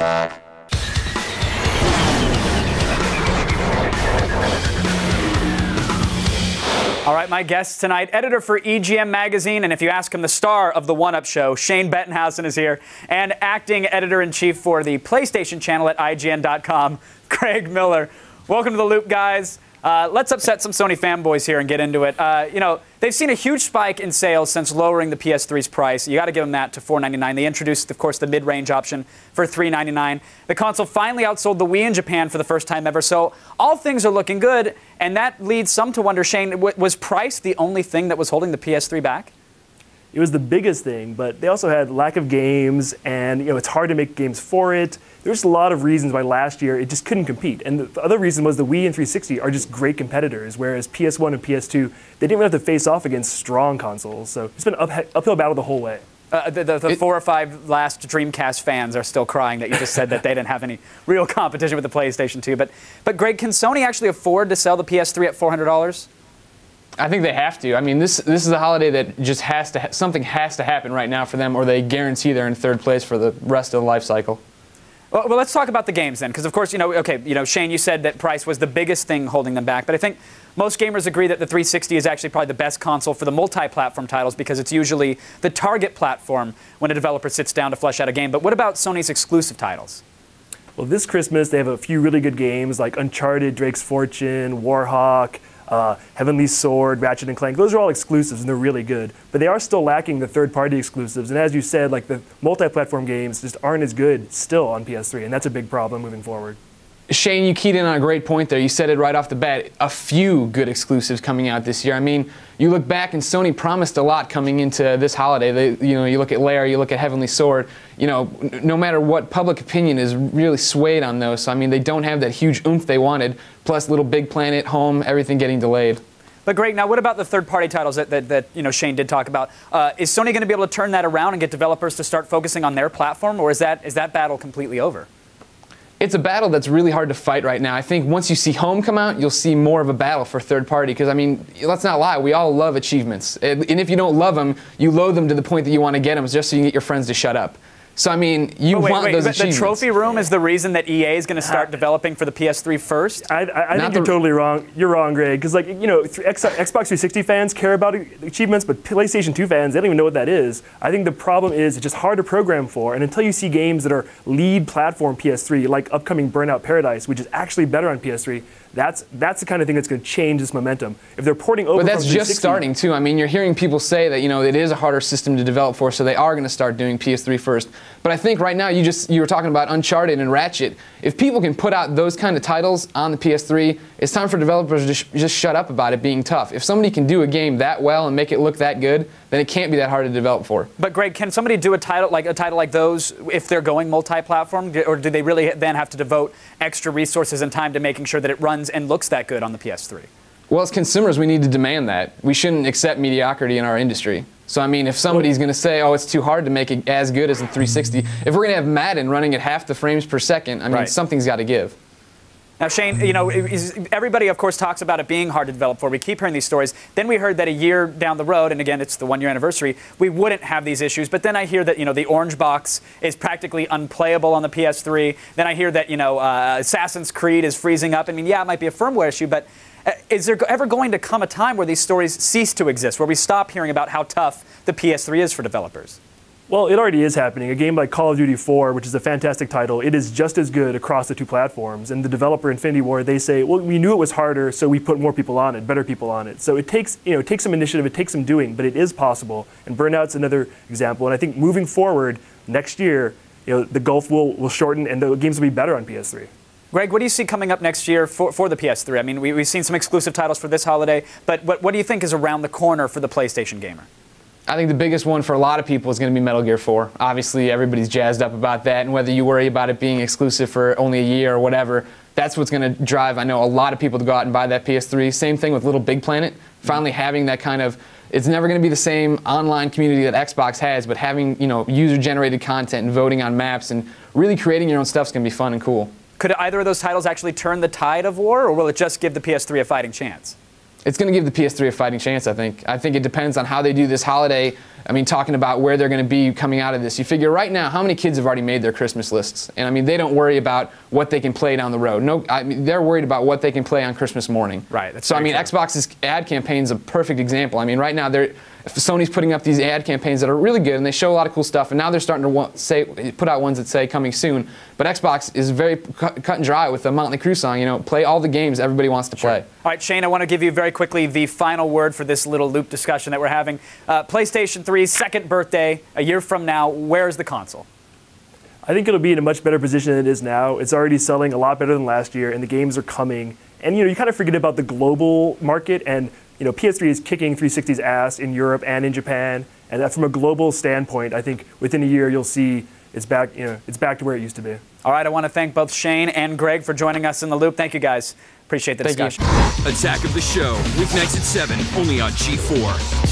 All right, my guest tonight, editor for IGN Magazine, and if you ask him, the star of the One Up Show, Shane Bettenausen is here, and acting editor-in-chief for the PlayStation channel at IGN.com, Greg Miller. Welcome to The Loop, guys. Let's upset some Sony fanboys here and get into it. You know, they've seen a huge spike in sales since lowering the PS3's price. You got to give them that to $499. They introduced, of course, the mid-range option for $399. The console finally outsold the Wii in Japan for the first time ever, so all things are looking good, and that leads some to wonder, Shane, was price the only thing that was holding the PS3 back? It was the biggest thing, but they also had lack of games, and it's hard to make games for it. There's a lot of reasons why last year it just couldn't compete. And the other reason was the Wii and 360 are just great competitors, whereas PS1 and PS2, they didn't even have to face off against strong consoles. So it's been an uphill battle the whole way. The 4 or 5 last Dreamcast fans are still crying that you just said that they didn't have any real competition with the PlayStation 2. But Greg, can Sony actually afford to sell the PS3 at $400? I think they have to. I mean, this is a holiday that just has to something has to happen right now for them, or they guarantee they're in third place for the rest of the life cycle. Well, let's talk about the games then, because of course, Shane, you said that price was the biggest thing holding them back, but I think most gamers agree that the 360 is actually probably the best console for the multi-platform titles because it's usually the target platform when a developer sits down to flesh out a game. But what about Sony's exclusive titles? Well, this Christmas they have a few really good games like Uncharted, Drake's Fortune, Warhawk, Heavenly Sword, Ratchet & Clank. Those are all exclusives, and they're really good. But they are still lacking the third-party exclusives. And as you said, like the multi-platform games just aren't as good still on PS3, and that's a big problem moving forward. Shane, you keyed in on a great point there. You said it right off the bat. A few good exclusives coming out this year. I mean, you look back and Sony promised a lot coming into this holiday. You look at Lair, you look at Heavenly Sword. No matter what, public opinion is really swayed on those. So I mean, they don't have that huge oomph they wanted. Plus, Little Big Planet, Home, everything getting delayed. But Greg, now what about the third-party titles that Shane did talk about? Is Sony going to be able to turn that around and get developers to start focusing on their platform, or is that battle completely over? It's a battle that's really hard to fight right now. I think once you see Home come out, you'll see more of a battle for third party. Because, I mean, let's not lie, we all love achievements. And if you don't love them, you loathe them to the point that you want to get them just so you can get your friends to shut up. So, I mean, you want those achievements. The trophy room is the reason that EA is going to start developing for the PS3 first? I think you're totally wrong. You're wrong, Greg. Because, Xbox 360 fans care about achievements, but PlayStation 2 fans, they don't even know what that is. I think the problem is it's just hard to program for. And until you see games that are lead platform PS3, like upcoming Burnout Paradise, which is actually better on PS3, that's the kind of thing that's going to change this momentum. If they're porting over, but that's just starting too. I mean, you're hearing people say that it is a harder system to develop for, so they are going to start doing PS3 first. But I think right now you were talking about Uncharted and Ratchet. If people can put out those kind of titles on the PS3, it's time for developers to just shut up about it being tough. If somebody can do a game that well and make it look that good, then it can't be that hard to develop for. But Greg, can somebody do a title like those if they're going multi-platform, or do they really then have to devote extra resources and time to making sure that it runs and looks that good on the PS3? Well, as consumers, we need to demand that. We shouldn't accept mediocrity in our industry. So, I mean, if somebody's going to say, oh, it's too hard to make it as good as the 360, if we're going to have Madden running at half the frames per second, I mean, something's got to give. Now, Shane, everybody, of course, talks about it being hard to develop for. We keep hearing these stories. Then we heard that a year down the road, and again, it's the one-year anniversary, we wouldn't have these issues. But then I hear that, the orange box is practically unplayable on the PS3. Then I hear that, Assassin's Creed is freezing up. I mean, yeah, it might be a firmware issue, but is there ever going to come a time where these stories cease to exist, where we stop hearing about how tough the PS3 is for developers? Well, it already is happening. A game like Call of Duty 4, which is a fantastic title, it is just as good across the two platforms. And the developer Infinity Ward, they say, well, we knew it was harder, so we put more people on it, better people on it. So it takes some initiative, it takes some doing, but it is possible. And Burnout's another example. And I think moving forward next year, the gulf will shorten and the games will be better on PS3. Greg, what do you see coming up next year for the PS3? I mean, we've seen some exclusive titles for this holiday, but what do you think is around the corner for the PlayStation gamer? I think the biggest one for a lot of people is going to be Metal Gear 4. Obviously, everybody's jazzed up about that, and whether you worry about it being exclusive for only a year or whatever, that's what's going to drive, I know, a lot of people to go out and buy that PS3. Same thing with Little Big Planet. Finally having that kind of, it's never going to be the same online community that Xbox has, but having, user-generated content and voting on maps and really creating your own stuff is going to be fun and cool. Could either of those titles actually turn the tide of war, or will it just give the PS3 a fighting chance? It's going to give the PS3 a fighting chance, I think. I think it depends on how they do this holiday. I mean, talking about where they're going to be coming out of this. You figure right now, how many kids have already made their Christmas lists? And I mean, they don't worry about what they can play down the road. No, I mean, they're worried about what they can play on Christmas morning. Right. That's so I mean, true. Xbox's ad campaign is a perfect example. I mean, right now Sony's putting up these ad campaigns that are really good, and they show a lot of cool stuff. And now they're starting to put out ones that say coming soon. But Xbox is very cut and dry with the Motley Crue song. You know, play all the games everybody wants to play. All right, Shane, I want to give you very quickly the final word for this little loop discussion that we're having. PlayStation 3's second birthday, a year from now. Where is the console? I think it'll be in a much better position than it is now. It's already selling a lot better than last year, and the games are coming. And you kind of forget about the global market, and PS3 is kicking 360's ass in Europe and in Japan. And that from a global standpoint, I think within a year you'll see it's back. It's back to where it used to be. All right, I want to thank both Shane and Greg for joining us in the loop. Thank you, guys. Appreciate the discussion. Attack of the Show, weeknights at 7, only on G4.